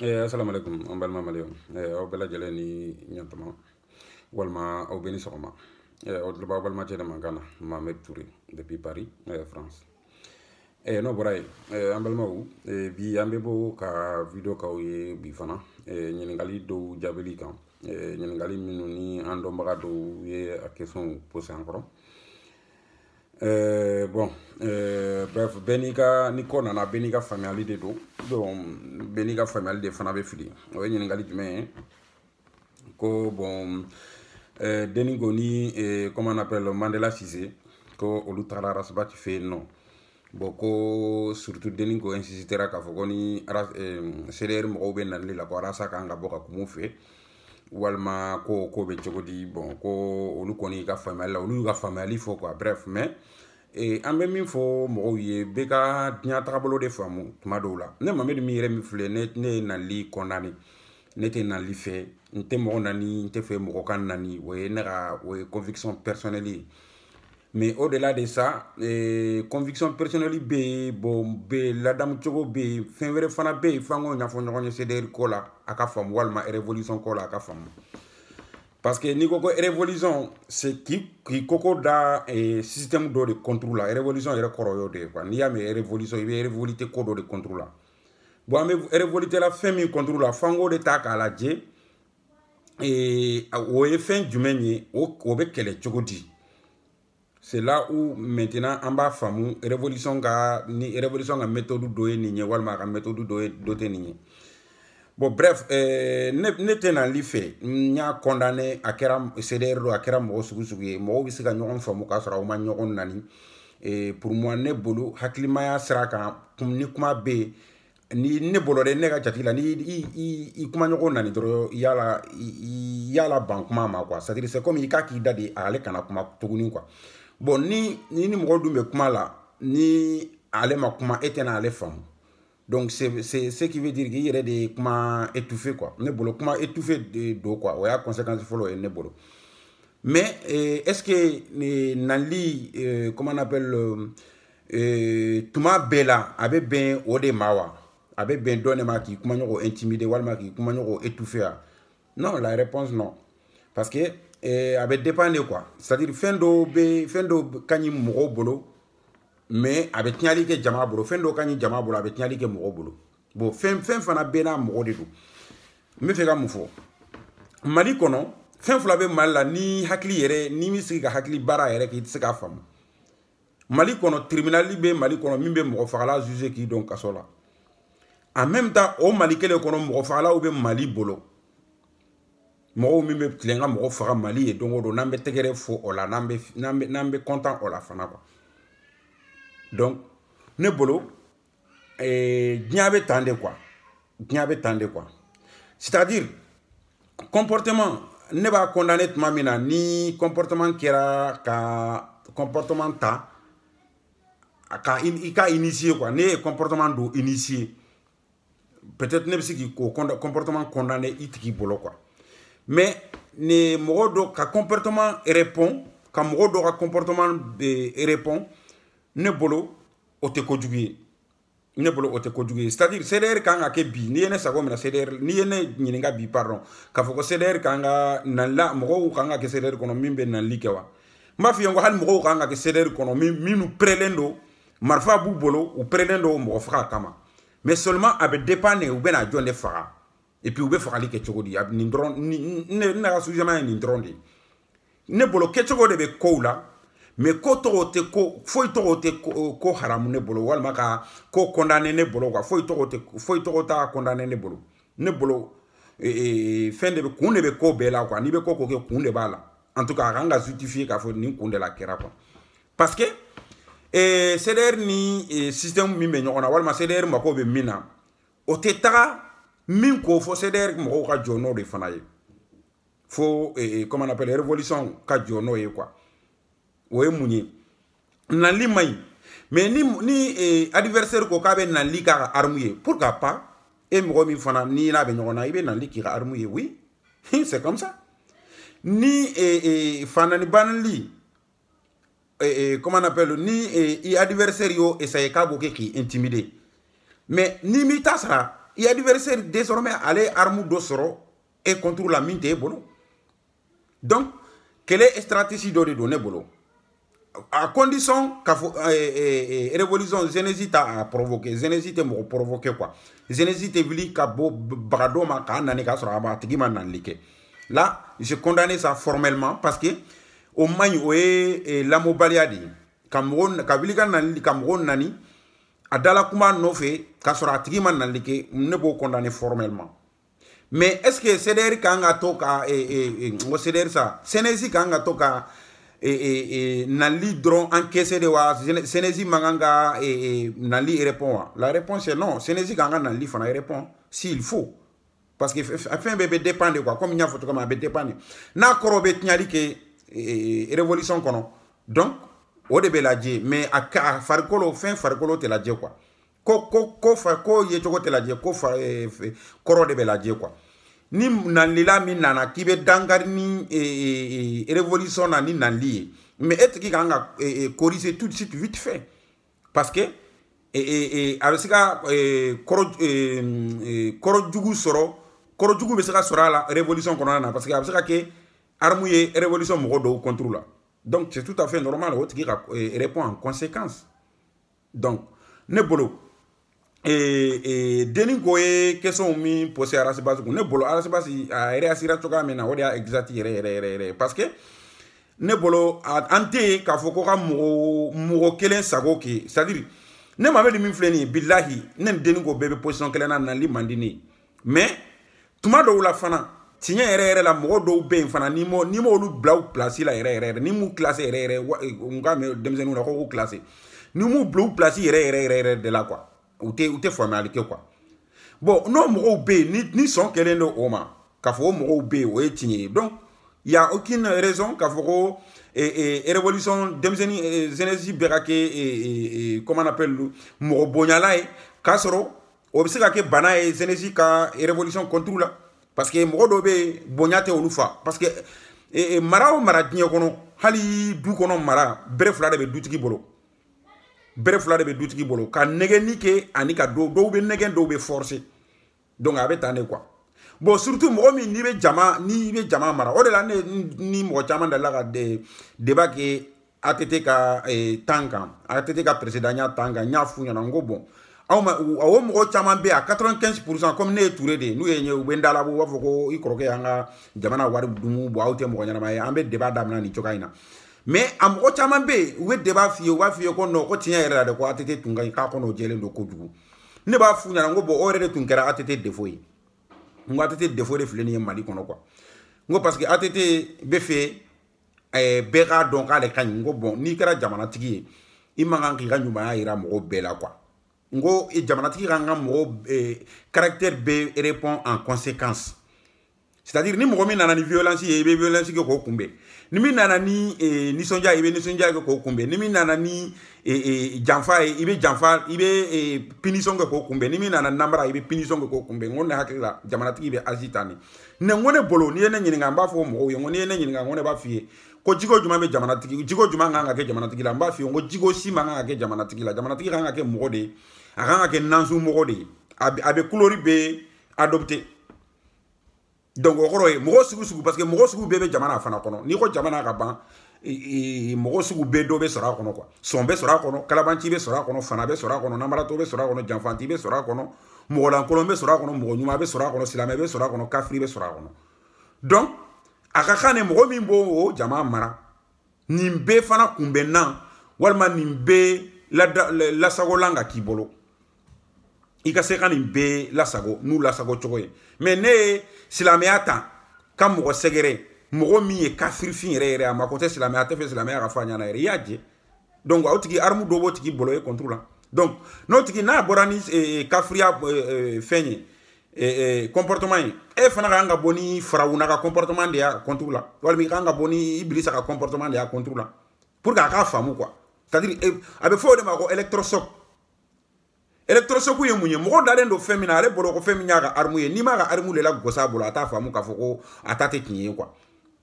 Assalamu alaikum an balima maliyɛnw aw bɛɛ lajɛlen ni ɲantuma walima aw bɛ ni sɔgɔma aw tulo b'aw balimacɛ de mankan na Mohamed Touré depuis Paris France n'o bɔra yen an balimaw bi an bɛ bɔ ka video k'aw ye bi fana ɲininkali dɔw jaabili kan ɲininkali minnu ni an dɔnbaga dɔw ye a question posé an kɔrɔ bon bref bɛɛ n'i ka ni ko nana bɛɛ n'i ka faamuyali de don bɛɛ n'i ka faamuyali de fana bɛ fili o ye ɲininkali jumɛn ye ko bon denni ko ni comment on appelle Mandela Cissé ko olu taara Arasabati fɛ yen nɔ bon ko surtout denni ko insistera k'a fɔ ko ni CDR mɔgɔw bɛ nali la ko Arasa kan ka bɔ ka kuma u fɛ walima ko bɛ cogo di bon ko olu kɔni ka faamuyali la olu y'u ka faamuyali fɔ quoi bref mais an bɛ min fɔ mɔgɔw ye bɛɛ ka diɲɛ tagabolo de faamu tuma dɔw la ne Mamadu min yɛrɛ min filɛ ne ye nali condamné ne tɛ nali fɛ n tɛ mɔgɔ nani n tɛ fɛ mɔgɔ ka nani o ye ne ka o ye conviction personnelle ye mais au-delà de ça conviction personnelle bɛ yen bon bɛ ladamu cogo bɛ yen fɛn wɛrɛ fana bɛ yen f'an k'o ɲɛfɔ ɲɔgɔn ye CDR ko la a ka faamu walima révolution ko la a ka faamu parce que n'i ko ko révolution c'est k'i koko da système dɔ de contre la révolution yɛrɛ kɔrɔ y'o de ye quoi n'i y'a mɛn révolution i bɛ révolter ko dɔ de contre la bon an bɛ révolter la fɛn min contre la f'an k'o de ta k'a lajɛ o ye fɛn jumɛn ye o bɛ kɛlɛ cogo di c'est là où maintenant an b'a faamu révolution ka méthode dɔ ye nin ye walima a ka méthode dɔ tɛ nin ye bon bref ne tɛ nali fɛ n y'a condamné a kɛra CDR don a kɛra mɔgɔ sugu ye mɔgɔw bɛ se ka ɲɔgɔn faamu k'a sɔrɔ aw ma ɲɔgɔn nani pour moi ne bolo hakilimaya sira kan ni kuma bɛ yen ni ne bolo dɛ ne ka jate la ni i kuma ɲɔgɔn nani dɔrɔn yala ban kuma ma quoi c'est-à-dire c'est comme i k'a k'i da de ale kana kuma tuguni quoi bon ni mɔgɔ dun bɛ kuma la ni ale ma kuma e tɛna ale faamu donc c'est ce qui veut dire qu'il y a des kuma étouffé quoi ne bolo kuma étouffé do quoi o y'a conséquence fɔlɔ ye ne bolo mais est-ce que nali comment on appelle tuma bɛɛ la a bɛ bɛn o de ma wa a bɛ bɛn dɔ de ma k'i kuma ɲɔgɔn intimider walima k'i kuma ɲɔgɔn étouffé a non la réponse non parce que a bɛ dépendre quoi c'est-à-dire fɛn dɔ ka ɲi mɔgɔw bolo mais a bɛ tiɲɛli kɛ jama bolo fɛn dɔ ka ɲi jama bolo a bɛ tiɲɛli kɛ mɔgɔw bolo bon fɛn fana bɛɛ n'a mɔgɔ de don n bɛ fɛ ka mun fɔ Mali kɔnɔ fɛn fila bɛ Mali la ni hakili yɛrɛ ni min sigi ka hakili baara yɛrɛ k'i tɛ se k'a faamu Mali kɔnɔ tribunali bɛ Mali kɔnɔ min bɛ mɔgɔ fagala juger k'i don kaso la en même temps o Mali kelen kɔnɔ mɔgɔ fagalaw bɛ Mali bolo mɔgɔw min bɛ tilen ka mɔgɔ faga Mali ye don o don n'an bɛ tɛgɛrɛ fɔ o la n'an bɛ content o la fana quoi donc ne bolo diɲɛ bɛ tan de quoi diɲɛ bɛ tan de quoi c'est-à-dire comportement ne b'a condamné tuma min na ni comportement kɛra ka comportement ta i ka initier quoi ne ye comportement do initier peut-être ne bɛ se k'i ko comportement condamné i tigi bolo quoi mais ne mɔgɔ dɔ ka comportement répond ka mɔgɔ dɔ ka comportement répond ne bolo o tɛ kojugu ye ne bolo o tɛ kojugu ye c'est-à-dire CDR kan ka kɛ bi n'i ye ne sago minɛ CDR n'i ye ne ɲininka bi pardon k'a fɔ ko CDR kan ka nalila mɔgɔw kan ka kɛ CDR kɔnɔ min bɛ nali kɛ wa n b'a f'i ye ko hali mɔgɔw kan ka kɛ CDR kɔnɔ minnu pɛrɛlen don marifa b'u bolo u pɛrɛlen don mɔgɔ faga kama mais seulement a bɛ dépendre u bɛna jɔn de faga et puis u bɛ fagali kɛ cogo di nin dɔrɔn ne ka sous-jama ye nin dɔrɔn de ye ne bolo kɛcogo de bɛ kow la mais ko tɔgɔ tɛ ko foyi tɔgɔ tɛ ko haramu ne bolo walima ka ko condamné ne bolo quoi foyi tɔgɔ t'a condamné ne bolo fɛn de bɛ kun de bɛ ko bɛɛ la quoi n'i bɛ ko kɛ kun de b'a la en tout cas a kan ka justifier k'a fɔ nin kun de la kɛra quoi parce que CDR ni système min bɛ ɲɔgɔn na walima CDR mako bɛ min na o tɛ taga min ko fɔ CDR mɔgɔw ka jɔ n'o de fana ye fo comment on appelle révolution ka jɔ n'o ye quoi o ye mun ye nali man ɲi mais ni adversaire ko k'a bɛ nali k'a ka arme ye pourquoi pas e mɔgɔ min fana ni n'a bɛ ɲɔgɔn na i bɛ nali k'i ka arme ye oui c'est comme ça ni fanani banali comment on appelle ni i adversaire yo essayer k'a b'o kɛ k'i intimider mais ni mi ta sara il y a adversaire désormais aller arme d'osoro et contre la minte bolo. Donc, quelle est la stratégie de donner bolo? À condition que révolution Genesis a provoqué, Genesis a provoqué quoi? Genesis a voulu que Brado ma kanane ka sura ba tigi man nanlike. Là, je condamne ça formellement parce que au moins la mobaliadi Cameroun kabiliga nanli Cameroun nani adala kuma nofe ka sura tigi man nanlike ne bo condamner formellement. Mais est-ce que c'est-à-dire kanga toka c'est-à-dire ça Genesis kanga toka nali dron encaissé de wa Sénési manganga nali répond. La réponse est non. Sénési kanga nali fana répond s'il faut. Parce que afin bébé dépend de quoi. Comme il y a photo comme bébé dépend. Na korobe tinyali ke révolution kono. Donc au début la djé mais à farikolo fin farikolo te la djé quoi. Ko ye choko te la djé ko koro début la djé quoi. Ni nanlila min nana kibe dangar ni révolution na ni nanli mais est qui ganga corriger tout de suite vite fait parce que avec ça koro jugu soro koro jugu be sera sora la révolution konana parce que avec ça que armouiller révolution mo do contrôle donc c'est tout à fait normal autre qui répond en conséquence donc ne bolo deni goye question mi posé arasibas ne bolo arasibas a réasira toka mena odia exact parce que ne bolo ante ka foko ka mo kelen sago ki c'est-à-dire ne ma be min fleni billahi ne deni go bebe position kelen na li mandini mais tuma do la fana tinya la mo do be fana ni mo lu blau place la ni mu classé nga me demzenu na ko classé ni mu blau place de la quoi ou t'es formalité quoi bon non mo be ni son kelen no oma ka fo mo be o etinye donc il y a aucune raison ka fo révolution demzeni Genesis berake comment on appelle mo bonyala ka soro o bisika ke bana Genesis ka révolution contre la parce que mo do be bonyate olufa parce que mara dinye kono hali du kono mara bref la de dutiki bolo bref fla de be dutiki bolo ka negeni ke ani ka do be negen do be forcer donc avec tane quoi bon surtout mo mi ni be jama mara o de la ni mo chama de la ka de débat ke ATT ka tanga ATT ka président tanga nya fu nya ngo bon aw mo chama be à 95% comme ne touré de nous yenye wendala bo wa foko i kroke anga jamana wari dumu bo awte mo nya ma ambe débat damna ni chokaina mais am ko chaman be we débat wa fiyo ko no ko tinya era de ko ATT tunga ka ko no jelen do ko dugu ne ba fu nyana ngo bo ore de tunkara ATT défaut yi ngo ATT défaut de fleni mali kono quoi ngo parce que ATT be fait bega donc ale kan ngo bon ni kara jamana tigi i manga ngi ga nyuma ya ira mo bela quoi ngo e jamana tigi ga mo caractère B répond en conséquence. C'est-à-dire ni mo mi nana ni violence e be violence ko kumbe ni mi nana ni sonja e be ni sonja ko kumbe ni mi nana ni janfa e be janfa e be punition ko kumbe ni mi nana nambara e be punition ko kumbe ngone hakila jamana tigi be azitani ne ngone bolo ni ene nyinga mba fo mo yo ngone ene nyinga ngone ba fie ko jigo juma be jamana tigi jigo juma nga ke jamana tigi la mba fie ngo jigo sima nga ke jamana tigi nga ke mo de nga ke nanzu mo de abe couleur be adopté. Donc mogo sugu parce que mogo sugu bebe jamana fana kono ni ko jamana ka ban mogo sugu be do be sora kono quoi son be sora kono kalabanti be sora kono fana be sora kono namarato be sora kono janfanti be sora kono mogo lan kolon be sora kono mogo nyuma be sora kono silame be sora kono kafri be sora kono donc aka khane mogo min bo o jama mara nimbe fana kumbe nan walma nimbe la sagolanga kibolo ika sekani be la sago nous la sago chokoye mais ne silameata kam mo segere mo mi e kafir fin re ma côté silameata fe silameata fa nyana re yaje donc awtiki armu do botiki bolo e contrôle donc notiki na borani kafria fenye comportement e fana nga boni frauna ka comportement de ya contrôle wala mi nga boni iblisa ka comportement de ya contrôle pour ka famu quoi c'est-à-dire abe fo de ma ko électrochoc électrochoc ye munye mo dalen do femina re bolo ko feminya ga armu ye ni ma ga armu le la gosa bolo ata famu ka foko atate kinye quoi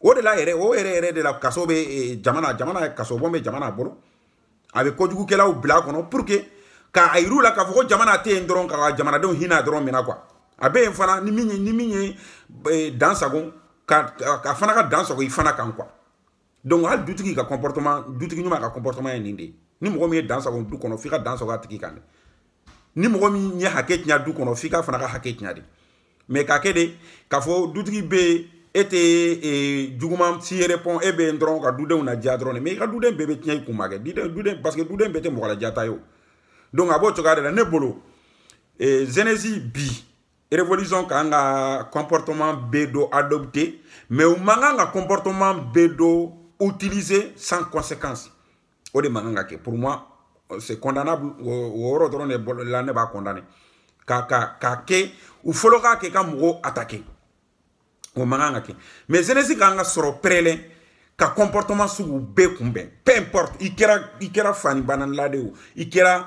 o de la ere de la kasobe jamana kaso bombe jamana bolo avec ko jugu kela o bla kono pour que ka ayru la ka fo jamana te ndron ka jamana don hina dron mina quoi abe fana ni minye dans sagon ka fana ka dans sagon fana kan quoi donc hal dutigi ka comportement dutigi nyuma ka comportement ninde ni mo mi dans sagon du kono fi ka dans sagon atiki kan ni mo mi nya haket nya du kono fi ka fana ka haket nya de mais ka kede ka fo dutigi be ete jugumam si répond e be ndron ka duden na dia drone mais ka duden bebe tinya ku mage duden parce que duden bete mo la diata yo donc abo to gade ne bolo Genesi bi révolution kanga comportement bedo adopté mais ou manga comportement bedo utilisé sans conséquence o de manga ke pour moi c'est condamnable o ro drone la ne ba condamner ka ke ou foloka ke ka mo attaquer o manga ke mais Genesi kanga soro prele ka comportement sous be kumbe peu importe ikera fani banan la de o ikera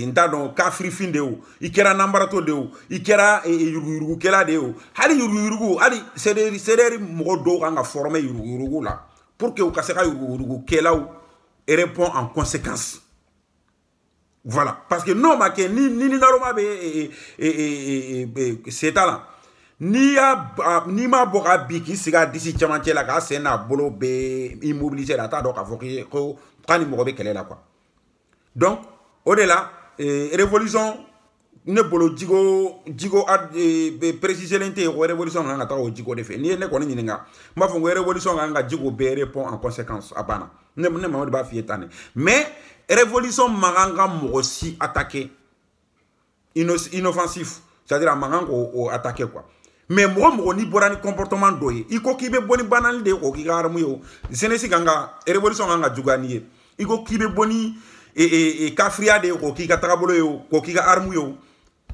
ndado ka frifin de o ikera nambarato de o ikera yurugu kela de o hali yurugu hali cederi mo do kanga former yurugu la pour que o kaseka yurugu kela o répond en conséquence. Voilà parce que non ma ke ni naroma be c'est là ni ma boka biki siga disi chamanche la ka sena bolo be immobiliser la ta do ka foki ko kani mo be kele la quoi donc au delà révolution ne bolo jigo ad préciser l'inte révolution nga ta o jigo de fait ni ne ko ni nga ma fo révolution nga jigo be répond en conséquence abana ne ma ba fi etane mais révolution maganga mo aussi attaquer inoffensif c'est-à-dire maganga o attaquer quoi mais moi ni borani comportement doye iko kibe boni banal de ko ki garamu yo Genesi ganga révolution ganga jugani iko kibe boni kafria de ko ki katabolo yo ko ki ga armu yo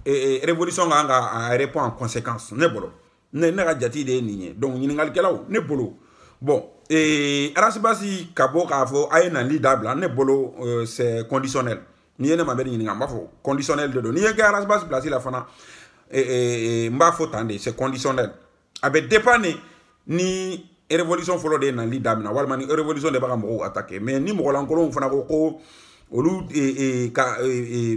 révolution ganga répond en conséquence ne bolo ne ga jati de ni donc ni ngal kelaw ne bolo bon arasibasi kabo ka fo ayena lidable ne bolo c'est conditionnel ni ene mabedi ni ngamba fo conditionnel de do ni ga arasibasi placer la fana mba faut tande c'est conditionnel avec dépanner ni révolution folo de na li damina walma ni révolution de baka mo attaquer mais ni mo lankolo fana ko olu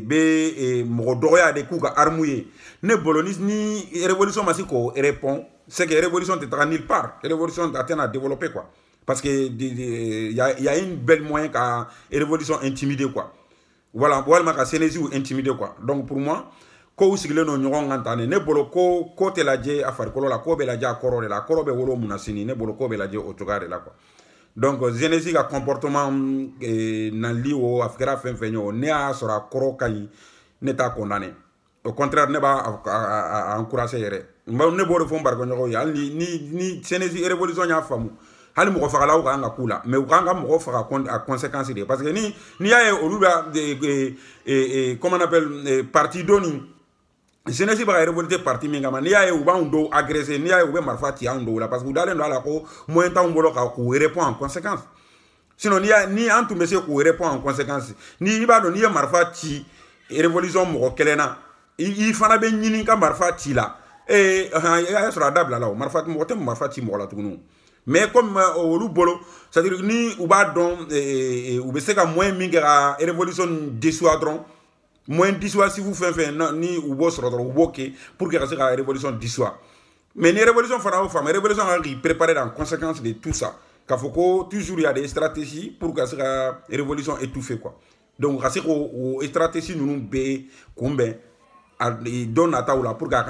be mo doya de ku ka armouiller ne bolonis ni révolution masiko répond c'est que révolution te tra nulle part révolution atteint à développer quoi parce que il y a une belle moyen ka révolution intimider quoi voilà walma ka Genesi ou intimider quoi donc pour moi ko usigile no nyogon ngantane ne bolo ko te laje afar kolo la ko be laje akoro la koro be wolo munasini ne bolo ko be laje otogare la quoi donc Genesi ka comportement nan li o afkara fenfenyo ne a sora koro kai ne ta condamné au contraire ne ba encourager yere ne bolo fo mbargo nyogo ya ni Genesi révolution ya famu hali mo fa la o nga kula mais o nga mo fa a conséquence de parce que ni ya oluba comment on appelle parti doni Genesi ba révolté parti mingama ni ya uba ndo agresser ni ya ube marfati ando la parce que dalen do la ko moyen temps mbolo ka ko répond en conséquence sinon ni antu monsieur ko répond en conséquence ni ba do ni marfati révolution mo kelena i fana be nyini ka marfati la ya sura dabla la marfati mo te marfati mo la tunu mais comme olu bolo c'est-à-dire ni uba don ube se ka moyen minga révolution dissuadron moins dissuasif vous fait ni ou boss ou pour que la révolution dissuade mais les révolutions fana femme révolution a préparé en conséquence de tout ça qu'il faut toujours il y a des stratégies pour que la révolution étouffée quoi donc c'est que stratégie nous be combien donne à taoula pour que la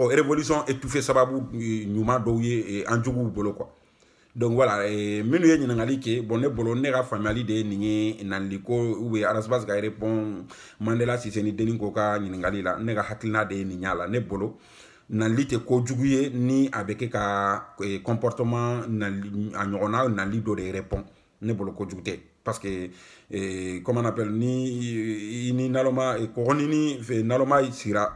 révolution étouffée sababu nyuma doye en djougou bolo quoi donc voilà menu ye ngali ke bonne bolo ne ga family de ni nanliko ou arasbas ga répond Mandela si seni denin ko ka ngali la ne ga haklina de ni nyala ne bolo nan lite ko juguye ni avec ka comportement nan anyona nan lido de répond ne bolo ko jugute parce que comment on appelle ni naloma ko ni fe naloma sira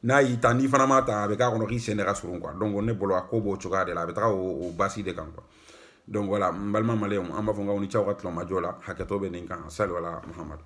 na itani fana mata avec ka kono ri senera surun quoi donc on ne bolo akobo choga de la betra au basi de kan quoi donc voilà mbalma maléum amba fonga oni chawra tlo majola hakato be ninka sal wala Muhammad